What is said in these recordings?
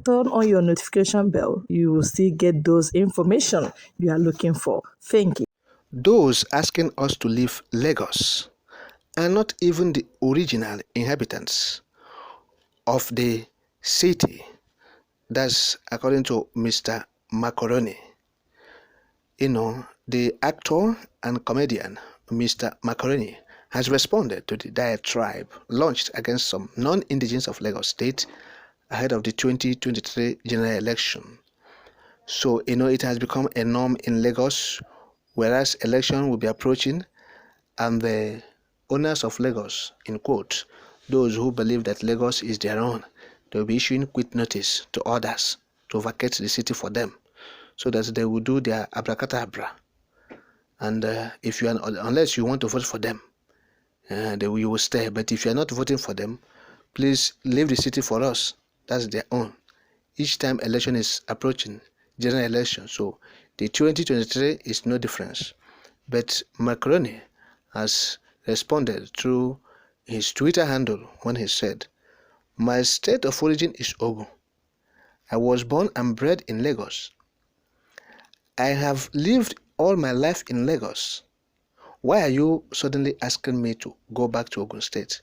turn on your notification bell. You will still get those information you are looking for. Thank you. Those asking us to leave Lagos are not even the original inhabitants of the city. That's according to Mr. Macaroni. The actor and comedian Mr. Macaroni has responded to the diatribe launched against some non-indigenous of Lagos State ahead of the 2023 general election. So, it has become a norm in Lagos, whereas election will be approaching, and the owners of Lagos, in quote, those who believe that Lagos is their own, they will be issuing quit notice to others to vacate the city for them, so that they will do their abracadabra. And if you are, unless you want to vote for them, you will stay. But if you are not voting for them, please leave the city for us. That's their own. Each time election is approaching, general election, so the 2023 is no difference. But Macaroni has responded through his Twitter handle when he said, "My state of origin is Ogun. I was born and bred in Lagos. I have lived all my life in Lagos. Why are you suddenly asking me to go back to Ogun State?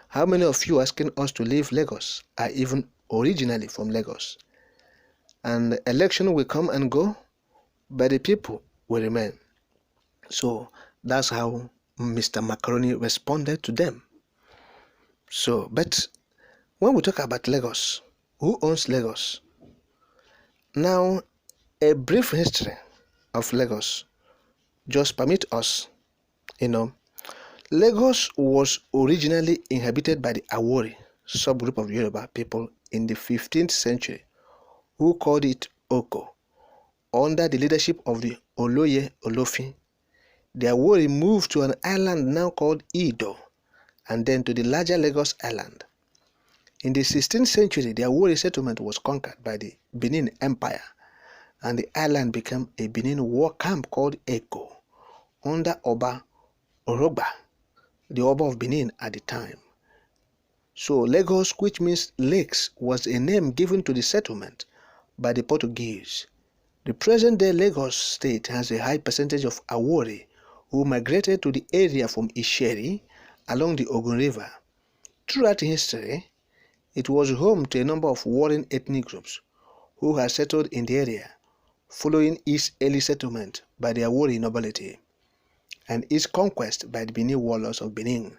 How many of you asking us to leave Lagos are even originally from Lagos? And the election will come and go, but the people will remain." So that's how Mr. Macaroni responded to them. So, but when we talk about Lagos, who owns Lagos? Now, a brief history of Lagos just permit us, Lagos was originally inhabited by the Awori subgroup of Yoruba people in the 15th century, who called it Oko, under the leadership of the Oloye Olofin. The Awori moved to an island now called Ido, and then to the larger Lagos Island. In the 16th century, the Awori settlement was conquered by the Benin Empire, and the island became a Benin war camp called Eko, under Oba Orogba, the Oba of Benin at the time. So Lagos, which means lakes, was a name given to the settlement by the Portuguese. The present-day Lagos state has a high percentage of Awori who migrated to the area from Isheri along the Ogun River. Throughout history, it was home to a number of warring ethnic groups who had settled in the area following its early settlement by the Awori nobility and its conquest by the Benin warlords of Benin.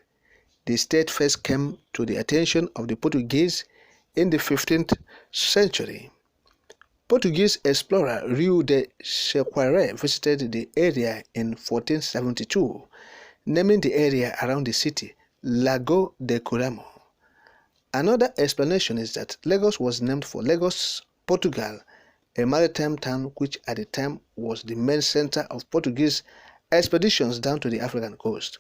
The state first came to the attention of the Portuguese in the 15th century. Portuguese explorer Rio de Janeiro visited the area in 1472, naming the area around the city Lago de Curamo. Another explanation is that Lagos was named for Lagos, Portugal, a maritime town which at the time was the main center of Portuguese expeditions down to the African coast.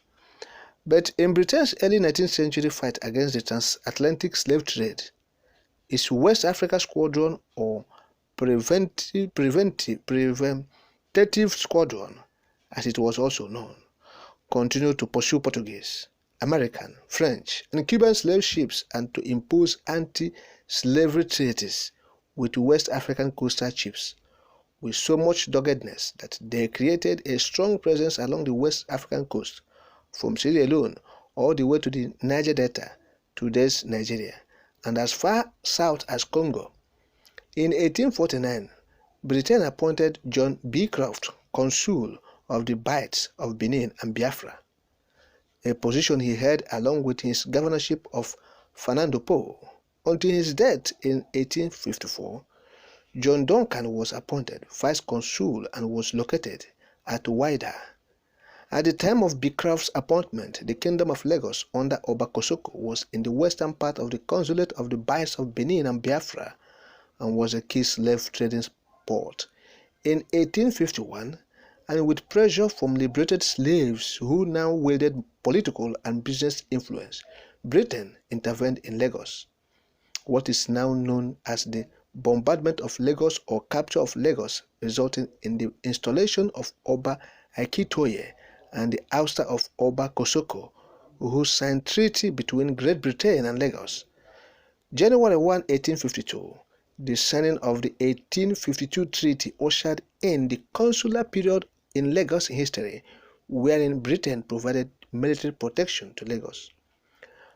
But in Britain's early 19th century fight against the transatlantic slave trade, its West Africa Squadron, or Preventative Squadron, as it was also known, continued to pursue Portuguese, American, French, and Cuban slave ships and to impose anti-slavery treaties with West African coastal chiefs with so much doggedness that they created a strong presence along the West African coast from Sierra Leone all the way to the Niger Delta, today's Nigeria, and as far south as Congo. In 1849, Britain appointed John Beecroft consul of the Bights of Benin and Biafra, a position he held along with his governorship of Fernando Po. Until his death in 1854, John Duncan was appointed vice consul and was located at Wida. At the time of Beecroft's appointment, the Kingdom of Lagos under Oba Kosoko was in the western part of the consulate of the Bights of Benin and Biafra, and was a key slave trading port. In 1851, and with pressure from liberated slaves who now wielded political and business influence, Britain intervened in Lagos. What is now known as the bombardment of Lagos or capture of Lagos, resulting in the installation of Oba Akitoye and the ouster of Oba Kosoko, who signed treaty between Great Britain and Lagos. January 1, 1852, The signing of the 1852 treaty ushered in the consular period in Lagos history, wherein Britain provided military protection to Lagos.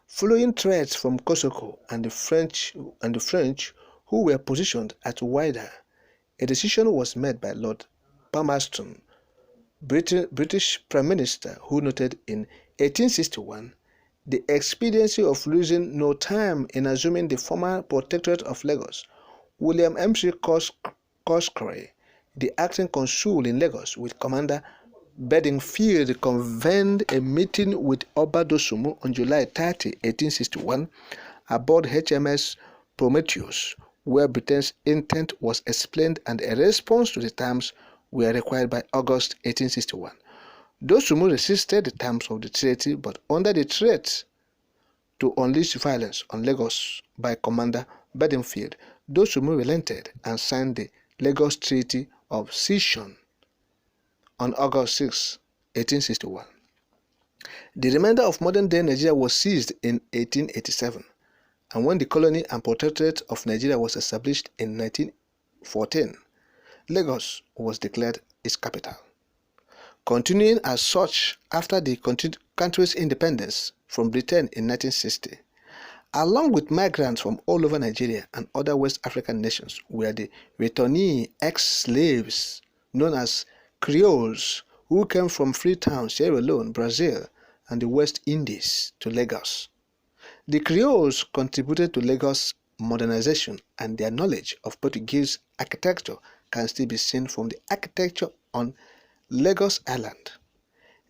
Following threats from Kosoko and the French, who were positioned at Whydah, a decision was made by Lord Palmerston, British Prime Minister, who noted in 1861 the expediency of losing no time in assuming the former protectorate of Lagos. William M.C. Coscroy, the acting consul in Lagos with Commander Bedingfield, convened a meeting with Oba Dosumu on July 30, 1861, aboard HMS Prometheus, where Britain's intent was explained and a response to the terms were required by August 1861. Dosumu resisted the terms of the treaty, but under the threat to unleash violence on Lagos by Commander Bedingfield, Dosumu relented and signed the Lagos Treaty of Cession on August 6, 1861. The remainder of modern-day Nigeria was seized in 1887, and when the colony and protectorate of Nigeria was established in 1914, Lagos was declared its capital. Continuing as such after the country's independence from Britain in 1960, along with migrants from all over Nigeria and other West African nations, were the returnee ex-slaves known as Creoles, who came from Freetown, Sierra Leone, Brazil, and the West Indies to Lagos. The Creoles contributed to Lagos' modernization, and their knowledge of Portuguese architecture can still be seen from the architecture on Lagos Island.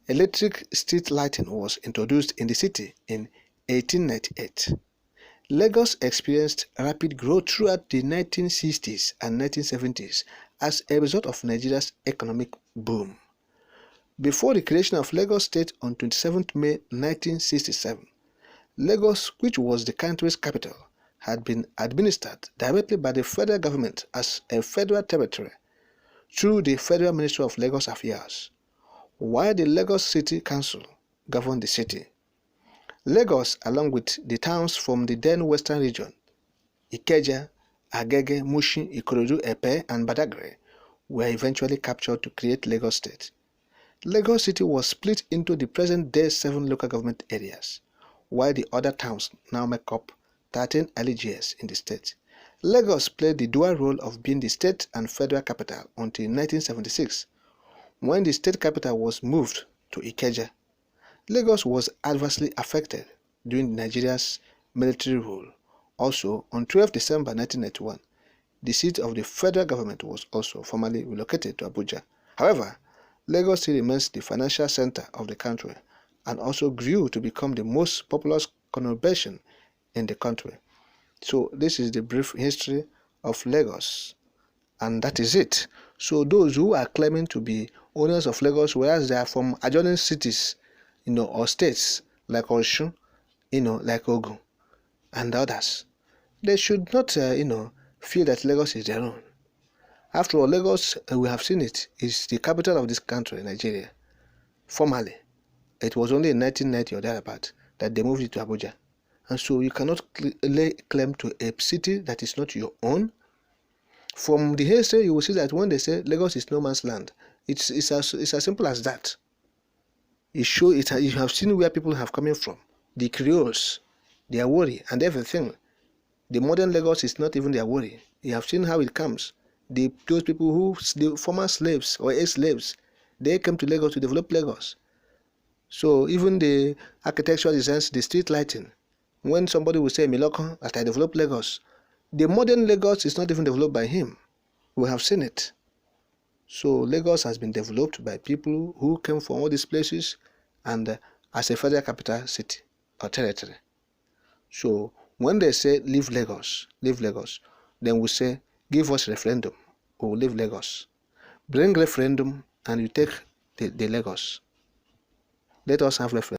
Electric street lighting was introduced in the city in 1898. Lagos experienced rapid growth throughout the 1960s and 1970s as a result of Nigeria's economic boom. Before the creation of Lagos State on 27 May 1967, Lagos, which was the country's capital, had been administered directly by the federal government as a federal territory through the Federal Ministry of Lagos Affairs, while the Lagos City Council governed the city. Lagos, along with the towns from the then western region, Ikeja, Agege, Mushin, Ikorodu, Epe, and Badagry, were eventually captured to create Lagos State. Lagos City was split into the present-day 7 local government areas, while the other towns now make up 13 LGS in the state. Lagos played the dual role of being the state and federal capital until 1976, when the state capital was moved to Ikeja. Lagos was adversely affected during Nigeria's military rule. Also, on 12 December 1991, the seat of the federal government was also formally relocated to Abuja. However, Lagos still remains the financial center of the country and also grew to become the most populous conurbation in the country. So this is the brief history of Lagos, and that is it. So those who are claiming to be owners of Lagos, whereas they are from adjoining cities, or states like Osun, like Ogun and others, they should not, feel that Lagos is their own. After all, Lagos, we have seen it, is the capital of this country, Nigeria. Formerly, it was only in 1990 or thereabout that they moved it to Abuja. And so you cannot lay claim to a city that is not your own. From the history, you will see that when they say Lagos is no man's land, it's as simple as that. You have seen where people have coming from. The Creoles, their worry and everything. The modern Lagos is not even their worry. You have seen how it comes. Those people the former slaves or ex-slaves, they came to Lagos to develop Lagos. So even the architectural designs, the street lighting, when somebody will say Miloko, that I developed Lagos, the modern Lagos is not even developed by him. We have seen it. So Lagos has been developed by people who came from all these places and as a federal capital city or territory. So when they say leave Lagos, then we say give us referendum, or leave Lagos. Bring referendum and you take the Lagos. Let us have referendum.